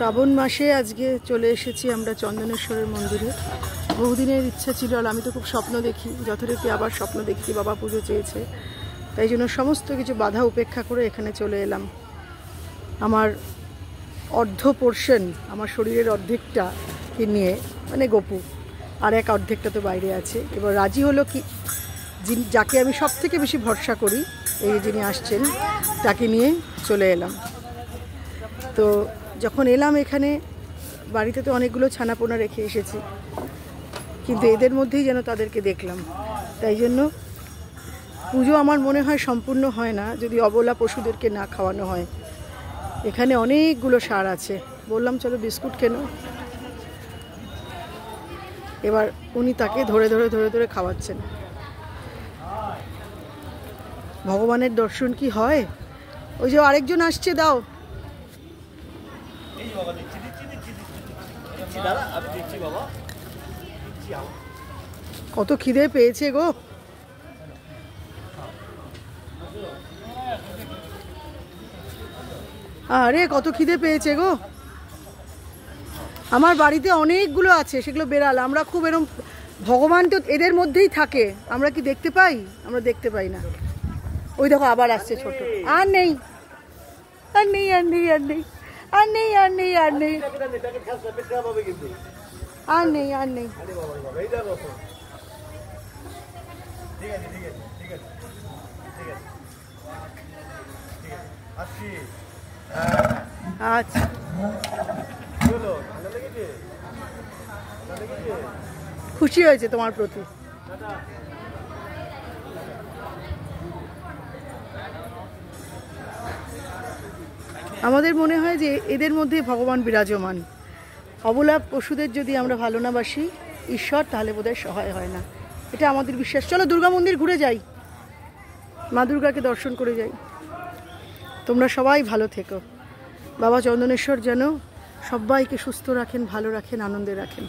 শ্রাবণ মাসে আজকে চলে এসেছি আমরা চন্দনেশ্বরের মন্দিরে। বহুদিনের ইচ্ছা ছিল, আর আমি তো খুব স্বপ্ন দেখি, যথারীতি আবার স্বপ্ন দেখছি, বাবা পুজো চেয়েছে, তাই জন্য সমস্ত কিছু বাধা উপেক্ষা করে এখানে চলে এলাম। আমার অর্ধ পোর্শন, আমার শরীরের অর্ধেকটাকে নিয়ে, মানে গপু, আর এক অর্ধেকটা তো বাইরে আছে। এবার রাজি হলো কি, যাকে আমি সব থেকে বেশি ভরসা করি, এই যিনি আসছেন, তাকে নিয়ে চলে এলাম। তো যখন এলাম এখানে, বাড়িতে তো অনেকগুলো ছানাপোনা রেখে এসেছি, কিন্তু এদের মধ্যেই যেন তাদেরকে দেখলাম। তাই জন্য পুজো আমার মনে হয় সম্পূর্ণ হয় না যদি অবলা পশুদেরকে না খাওয়ানো হয়। এখানে অনেকগুলো সার আছে, বললাম চলো বিস্কুট কেনো। এবার উনি তাকে ধরে ধরে ধরে ধরে খাওয়াচ্ছেন। ভগবানের দর্শন কি হয়? ওই যে আরেকজন আসছে, দাও। কত খিদে পেয়েছে গো। আরে কত খিদে পেয়েছে গো। আমার বাড়িতে অনেকগুলো আছে, সেগুলো বেড়াল। আমরা খুব এরকম, ভগবান তো এদের মধ্যেই থাকে, আমরা কি দেখতে পাই? আমরা দেখতে পাই না। ওই দেখো আবার আসছে ছোট। আর নেই, আর নেই, আর নেই, আর নেই, আর নেই, আর নেই, আর নেই, আর নেই, আর নেই। আচ্ছা, খুশি হয়েছে তোমার প্রতি। আমাদের মনে হয় যে এদের মধ্যে ভগবান বিরাজমান। অবলা পশুদের যদি আমরা ভালো না বাসি ঈশ্বর, তাহলে বোধহয় সহায় হয় না, এটা আমাদের বিশ্বাস। চলো দুর্গা মন্দির ঘুরে যাই, মা দুর্গাকে দর্শন করে যাই। তোমরা সবাই ভালো থেকো। বাবা চন্দনেশ্বর যেন সবাইকে সুস্থ রাখেন, ভালো রাখেন, আনন্দে রাখেন।